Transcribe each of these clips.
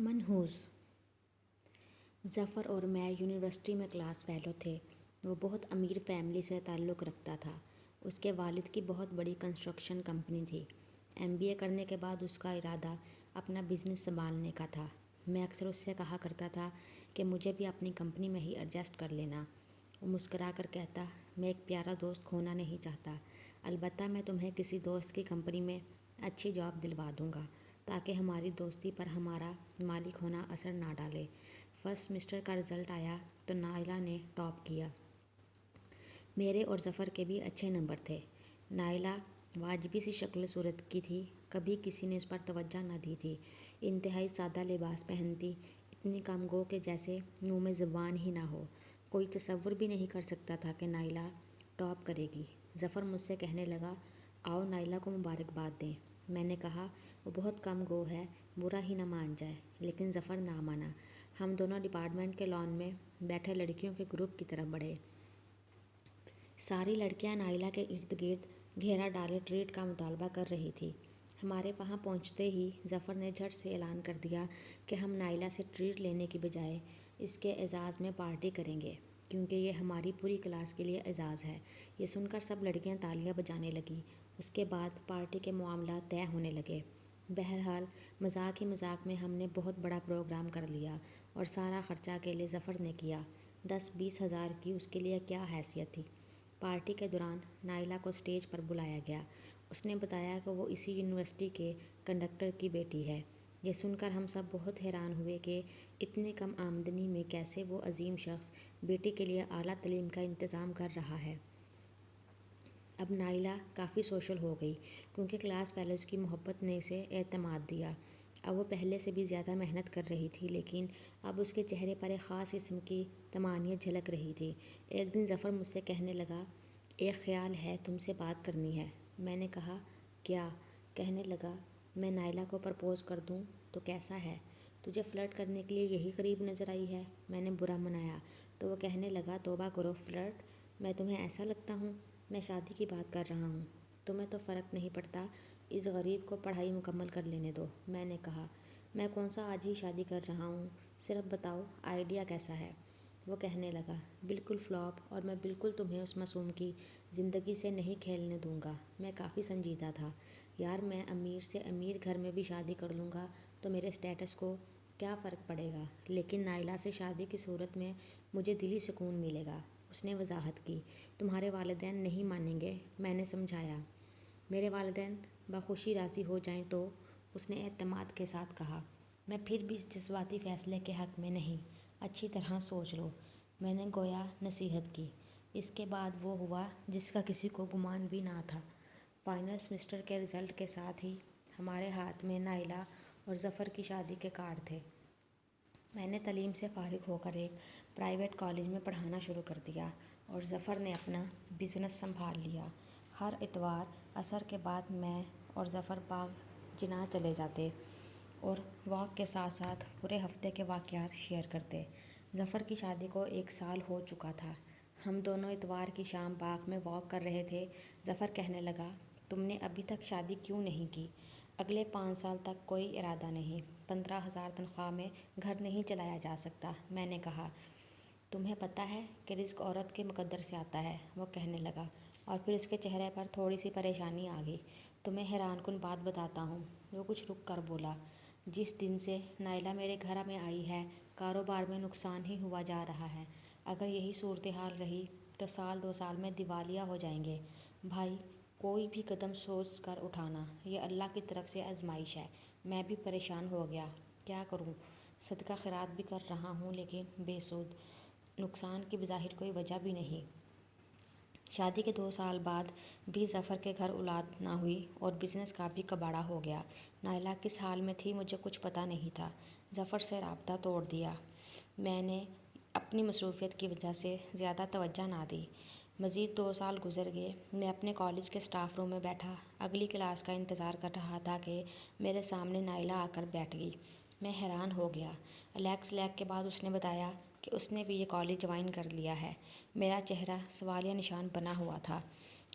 منحوس ظفر اور میں یونیورسٹی میں کلاس فیلو تھے۔ وہ بہت امیر فیملی سے تعلق رکھتا تھا۔ اس کے والد کی بہت بڑی کنسٹرکشن کمپنی تھی۔ MBA کرنے کے بعد اس کا ارادہ اپنا بزنس سنبھالنے کا تھا۔ میں اکثر اس سے کہا کرتا تھا کہ مجھے بھی اپنی کمپنی میں ہی ایڈجسٹ کر لینا۔ وہ مسکرا کر کہتا، میں ایک پیارا دوست کھونا نہیں چاہتا، البتہ میں تمہیں کسی دوست کی کمپنی میں اچھی جاب دلوا دوں گا تاکہ ہماری دوستی پر ہمارا مالک ہونا اثر نہ ڈالے۔ فرسٹ سیمسٹر کا رزلٹ آیا تو نائلہ نے ٹاپ کیا۔ میرے اور ظفر کے بھی اچھے نمبر تھے۔ نائلہ واجبی سی شکل و صورت کی تھی، کبھی کسی نے اس پر توجہ نہ دی تھی۔ انتہائی سادہ لباس پہنتی، اتنی کم گو کہ جیسے منہ میں زبان ہی نہ ہو۔ کوئی تصور بھی نہیں کر سکتا تھا کہ نائلہ ٹاپ کرے گی۔ ظفر مجھ سے کہنے لگا، آؤ نائلہ کو مبارکباد دیں۔ میں نے کہا، وہ بہت کم گو ہے، برا ہی نہ مان جائے، لیکن ظفر نہ مانا۔ ہم دونوں ڈپارٹمنٹ کے لان میں بیٹھے لڑکیوں کے گروپ کی طرف بڑھے۔ ساری لڑکیاں نائلہ کے ارد گرد گھیرا ڈالے ٹریٹ کا مطالبہ کر رہی تھیں۔ ہمارے وہاں پہنچتے ہی ظفر نے جھٹ سے اعلان کر دیا کہ ہم نائلہ سے ٹریٹ لینے کی بجائے اس کے اعزاز میں پارٹی کریں گے، کیونکہ یہ ہماری پوری کلاس کے لیے اعزاز ہے۔ یہ سن کر سب لڑکیاں تالیاں بجانے لگیں۔ اس کے بعد پارٹی کے معاملات طے ہونے لگے۔ بہرحال مذاق ہی مذاق میں ہم نے بہت بڑا پروگرام کر لیا اور سارا خرچہ اکیلے ظفر نے کیا۔ 10-20 ہزار کی اس کے لیے کیا حیثیت تھی۔ پارٹی کے دوران نائلہ کو اسٹیج پر بلایا گیا۔ اس نے بتایا کہ وہ اسی یونیورسٹی کے کنڈکٹر کی بیٹی ہے۔ یہ سن کر ہم سب بہت حیران ہوئے کہ اتنے کم آمدنی میں کیسے وہ عظیم شخص بیٹی کے لیے اعلیٰ تعلیم کا انتظام کر رہا ہے۔ اب نائلہ کافی سوشل ہو گئی، کیونکہ کلاس فیلوز کی محبت نے اسے اعتماد دیا۔ اب وہ پہلے سے بھی زیادہ محنت کر رہی تھی، لیکن اب اس کے چہرے پر ایک خاص قسم کی طمانینت جھلک رہی تھی۔ ایک دن ظفر مجھ سے کہنے لگا، ایک خیال ہے، تم سے بات کرنی ہے۔ میں نے کہا، کیا؟ کہنے لگا، میں نائلہ کو پرپوز کر دوں تو کیسا ہے؟ تجھے فلرٹ کرنے کے لیے یہی قریب نظر آئی ہے؟ میں نے برا منایا تو وہ کہنے لگا، توبہ کرو فلرٹ! میں تمہیں ایسا لگتا ہوں؟ میں شادی کی بات کر رہا ہوں۔ تمہیں تو فرق نہیں پڑتا، اس غریب کو پڑھائی مکمل کر لینے دو۔ میں نے کہا، میں کون سا آج ہی شادی کر رہا ہوں، صرف بتاؤ آئیڈیا کیسا ہے؟ وہ کہنے لگا، بالکل فلاپ، اور میں بالکل تمہیں اس معصوم کی زندگی سے نہیں کھیلنے دوں گا۔ میں کافی سنجیدہ تھا۔ یار، میں امیر سے امیر گھر میں بھی شادی کر لوں گا تو میرے اسٹیٹس کو کیا فرق پڑے گا، لیکن نائلہ سے شادی کی صورت میں مجھے دلی سکون ملے گا۔ اس نے وضاحت کی، تمہارے والدین نہیں مانیں گے۔ میں نے سمجھایا، میرے والدین بخوشی راضی ہو جائیں تو؟ اس نے اعتماد کے ساتھ کہا، میں پھر بھی اس جذباتی فیصلے کے حق میں نہیں، اچھی طرح سوچ لو۔ میں نے گویا نصیحت کی۔ اس کے بعد وہ ہوا جس کا کسی کو گمان بھی نہ تھا۔ فائنل سیمسٹر کے رزلٹ کے ساتھ ہی ہمارے ہاتھ میں نائلہ اور ظفر کی شادی کے کارڈ تھے۔ میں نے تعلیم سے فارغ ہو کر ایک پرائیویٹ کالج میں پڑھانا شروع کر دیا اور ظفر نے اپنا بزنس سنبھال لیا۔ ہر اتوار عصر کے بعد میں اور ظفر باغ جناح چلے جاتے اور واک کے ساتھ ساتھ پورے ہفتے کے واقعات شیئر کرتے۔ ظفر کی شادی کو 1 سال ہو چکا تھا۔ ہم دونوں اتوار کی شام باغ میں واک کر رہے تھے۔ ظفر کہنے لگا، تم نے ابھی تک شادی کیوں نہیں کی؟ اگلے 5 سال تک کوئی ارادہ نہیں، 15,000 تنخواہ میں گھر نہیں چلایا جا سکتا۔ میں نے کہا، تمہیں پتہ ہے کہ رزق عورت کے مقدر سے آتا ہے؟ وہ کہنے لگا، اور پھر اس کے چہرے پر تھوڑی سی پریشانی آ گئی۔ تمہیں حیران کن بات بتاتا ہوں۔ وہ کچھ رک کر بولا، جس دن سے نائلہ میرے گھر میں آئی ہے، کاروبار میں نقصان ہی ہوا جا رہا ہے۔ اگر یہی صورتحال رہی تو 1-2 سال میں دیوالیہ ہو جائیں گے۔ بھائی، کوئی بھی قدم سوچ کر اٹھانا، یہ اللہ کی طرف سے آزمائش ہے۔ میں بھی پریشان ہو گیا، کیا کروں؟ صدقہ خیرات بھی کر رہا ہوں، لیکن بے سود، نقصان کی بظاہر کوئی وجہ بھی نہیں۔ شادی کے 2 سال بعد بھی ظفر کے گھر اولاد نہ ہوئی اور بزنس کا بھی کباڑہ ہو گیا۔ نائلہ کس حال میں تھی مجھے کچھ پتہ نہیں تھا۔ ظفر سے رابطہ توڑ دیا۔ میں نے اپنی مصروفیت کی وجہ سے زیادہ توجہ نہ دی۔ مزید 2 سال گزر گئے۔ میں اپنے کالج کے اسٹاف روم میں بیٹھا اگلی کلاس کا انتظار کر رہا تھا کہ میرے سامنے نائلہ آ کر بیٹھ گئی۔ میں حیران ہو گیا۔ الیکس لیگ کے بعد اس نے بتایا کہ اس نے بھی یہ کالج جوائن کر لیا ہے۔ میرا چہرہ سوالیہ نشان بنا ہوا تھا۔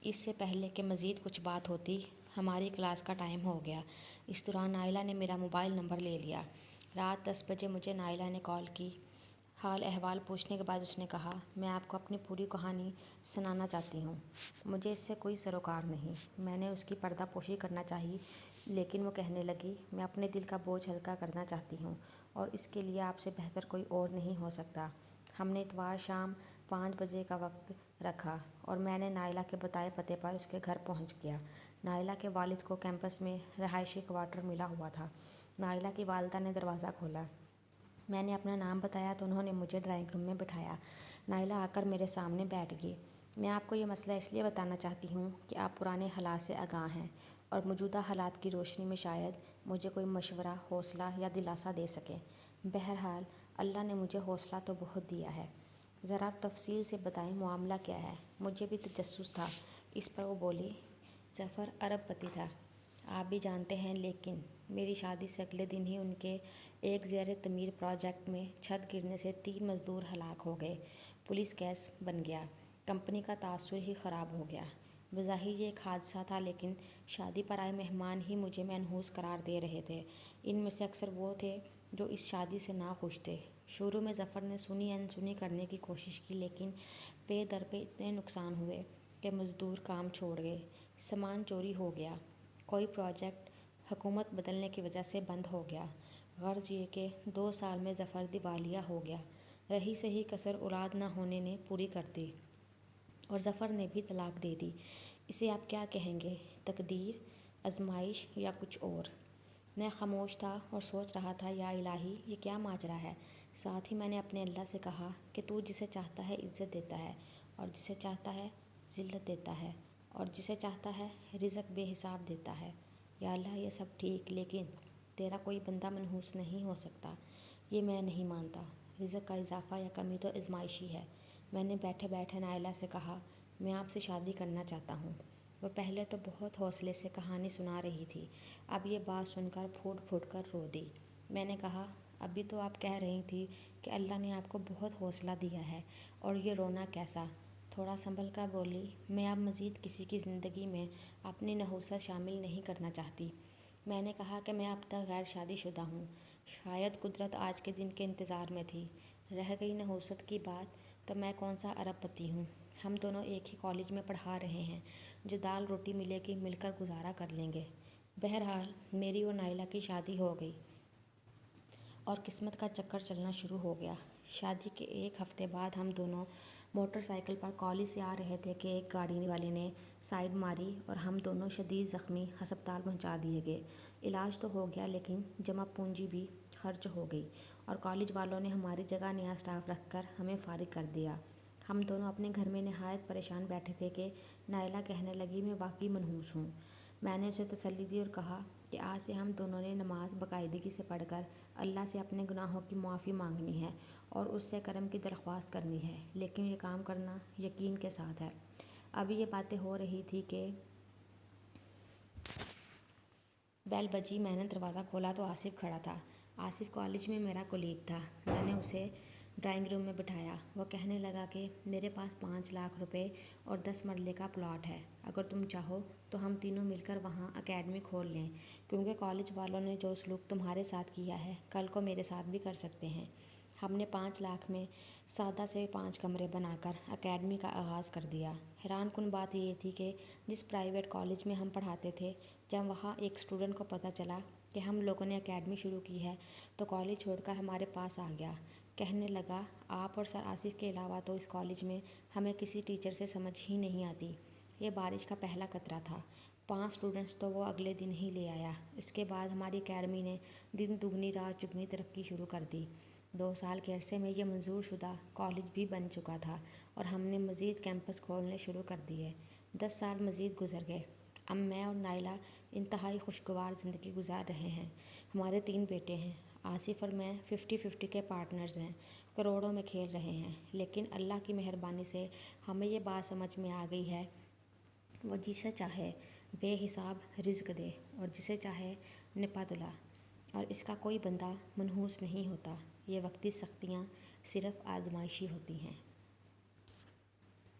اس سے پہلے کہ مزید کچھ بات ہوتی، ہماری کلاس کا ٹائم ہو گیا۔ اس دوران نائلہ نے میرا موبائل نمبر لے لیا۔ رات 10 بجے مجھے نائلہ نے کال کی۔ حال احوال پوچھنے کے بعد اس نے کہا، میں آپ کو اپنی پوری کہانی سنانا چاہتی ہوں۔ مجھے اس سے کوئی سروکار نہیں۔ میں نے اس کی پردہ پوشی کرنا چاہی، لیکن وہ کہنے لگی، میں اپنے دل کا بوجھ ہلکا کرنا چاہتی ہوں اور اس کے لیے آپ سے بہتر کوئی اور نہیں ہو سکتا۔ ہم نے اتوار شام 5 بجے کا وقت رکھا اور میں نے نائلہ کے بتائے پتے پر اس کے گھر پہنچ گیا۔ نائلہ کے والد کو کیمپس میں رہائشی کوارٹر ملا ہوا تھا۔ نائلہ کی والدہ نے دروازہ کھولا۔ میں نے اپنا نام بتایا تو انہوں نے مجھے ڈرائنگ روم میں بٹھایا۔ نائلہ آ کر میرے سامنے بیٹھ گئی۔ میں آپ کو یہ مسئلہ اس لیے بتانا چاہتی ہوں کہ آپ پرانے حالات سے آگاہ ہیں اور موجودہ حالات کی روشنی میں شاید مجھے کوئی مشورہ، حوصلہ یا دلاسا دے سکیں۔ بہرحال اللہ نے مجھے حوصلہ تو بہت دیا ہے۔ ذرا تفصیل سے بتائیں معاملہ کیا ہے؟ مجھے بھی تجسس تھا۔ اس پر وہ بولی، ظفر ارب پتی تھا، آپ بھی جانتے ہیں، لیکن میری شادی سے اگلے دن ہی ان کے ایک زیر تعمیر پروجیکٹ میں چھت گرنے سے 3 مزدور ہلاک ہو گئے۔ پولیس کیس بن گیا۔ کمپنی کا تاثر ہی خراب ہو گیا۔ بظاہر یہ ایک حادثہ تھا، لیکن شادی پر آئے مہمان ہی مجھے منحوس قرار دے رہے تھے۔ ان میں سے اکثر وہ تھے جو اس شادی سے ناخوش تھے۔ شروع میں ظفر نے سنی انسنی کرنے کی کوشش کی، لیکن پے در پے اتنے نقصان ہوئے کہ مزدور کام چھوڑ گئے، سامان چوری ہو گیا، کوئی پروجیکٹ حکومت بدلنے کی وجہ سے بند ہو گیا۔ غرض یہ کہ 2 سال میں ظفر دیوالیہ ہو گیا۔ رہی سہی کسر اولاد نہ ہونے نے پوری کر دی اور ظفر نے بھی طلاق دے دی۔ اسے آپ کیا کہیں گے؟ تقدیر، آزمائش یا کچھ اور؟ میں خاموش تھا اور سوچ رہا تھا، یا الہی، یہ کیا ماجرا ہے؟ ساتھ ہی میں نے اپنے اللہ سے کہا کہ تو جسے چاہتا ہے عزت دیتا ہے اور جسے چاہتا ہے ذلت دیتا ہے اور جسے چاہتا ہے رزق بے حساب دیتا ہے۔ یا اللہ، یہ سب ٹھیک، لیکن تیرا کوئی بندہ منحوس نہیں ہو سکتا، یہ میں نہیں مانتا۔ رزق کا اضافہ یا کمی تو آزمائشی ہے۔ میں نے بیٹھے بیٹھے نائلہ سے کہا، میں آپ سے شادی کرنا چاہتا ہوں۔ وہ پہلے تو بہت حوصلے سے کہانی سنا رہی تھی، اب یہ بات سن کر پھوٹ پھوٹ کر رو دی۔ میں نے کہا، ابھی تو آپ کہہ رہی تھی کہ اللہ نے آپ کو بہت حوصلہ دیا ہے، اور یہ رونا کیسا؟ تھوڑا سنبھل کر بولی، میں اب مزید کسی کی زندگی میں اپنی نحوست شامل نہیں کرنا چاہتی۔ میں نے کہا کہ میں اب تک غیر شادی شدہ ہوں۔ شاید قدرت آج کے دن کے انتظار میں تھی۔ رہ گئی نحوست کی بات، تو میں کون سا ارب پتی ہوں؟ ہم دونوں ایک ہی کالج میں پڑھا رہے ہیں، جو دال روٹی ملے گی مل کر گزارا کر لیں گے۔ بہرحال میری اور نائلہ کی شادی ہو گئی اور قسمت کا چکر چلنا شروع ہو گیا۔ شادی کے 1 ہفتے بعد ہم دونوں موٹر سائیکل پر کالج سے آ رہے تھے کہ ایک گاڑی والے نے سائیڈ ماری اور ہم دونوں شدید زخمی ہسپتال پہنچا دیے گئے۔ علاج تو ہو گیا، لیکن جمع پونجی بھی خرچ ہو گئی اور کالج والوں نے ہماری جگہ نیا اسٹاف رکھ کر ہمیں فارغ کر دیا۔ ہم دونوں اپنے گھر میں نہایت پریشان بیٹھے تھے کہ نائلہ کہنے لگی، میں واقعی منحوس ہوں۔ میں نے اسے تسلی دی اور کہا کہ آج سے ہم دونوں نے نماز باقاعدگی سے پڑھ کر اللہ سے اپنے گناہوں کی معافی مانگنی ہے اور اس سے کرم کی درخواست کرنی ہے، لیکن یہ کام کرنا یقین کے ساتھ ہے۔ ابھی یہ باتیں ہو رہی تھی کہ بیل بجی۔ میں نے دروازہ کھولا تو آصف کھڑا تھا۔ آصف کالج میں میرا کولیگ تھا۔ میں نے اسے ڈرائنگ روم میں بٹھایا۔ وہ کہنے لگا کہ میرے پاس 5 لاکھ روپے اور 10 مرلے کا پلاٹ ہے۔ اگر تم چاہو تو ہم تینوں مل کر وہاں اکیڈمی کھول لیں، کیونکہ کالج والوں نے جو سلوک تمہارے ساتھ کیا ہے، کل کو میرے ساتھ بھی کر سکتے ہیں۔ ہم نے 5 لاکھ میں سادہ سے 5 کمرے بنا کر اکیڈمی کا آغاز کر دیا۔ حیران کن بات یہ تھی کہ جس پرائیویٹ کالج میں ہم پڑھاتے تھے، جب وہاں ایک اسٹوڈنٹ کو پتہ چلا کہ ہم لوگوں نے اکیڈمی شروع کی ہے، تو کالج چھوڑ کر ہمارے پاس آ گیا۔ کہنے لگا، آپ اور سر آصف کے علاوہ تو اس کالج میں ہمیں کسی ٹیچر سے سمجھ ہی نہیں آتی۔ یہ بارش کا پہلا قطرہ تھا۔ 5 اسٹوڈنٹس تو وہ اگلے دن ہی لے آیا۔ اس کے بعد ہماری اکیڈمی نے دن دگنی رات چگنی ترقی شروع کر دی۔ 2 سال کے عرصے میں یہ منظور شدہ کالج بھی بن چکا تھا اور ہم نے مزید کیمپس کھولنے شروع کر دیے۔ 10 سال مزید گزر گئے۔ اب میں اور نائلہ انتہائی خوشگوار زندگی گزار رہے ہیں۔ ہمارے 3 بیٹے ہیں۔ آصف اور میں 50-50 کے پارٹنرز ہیں، کروڑوں میں کھیل رہے ہیں، لیکن اللہ کی مہربانی سے ہمیں یہ بات سمجھ میں آ گئی ہے، وہ جسے چاہے بے حساب رزق دے اور جسے چاہے نپا اور اس کا کوئی بندہ منحوس نہیں ہوتا۔ یہ وقتی سختیاں صرف آزمائشی ہوتی ہیں۔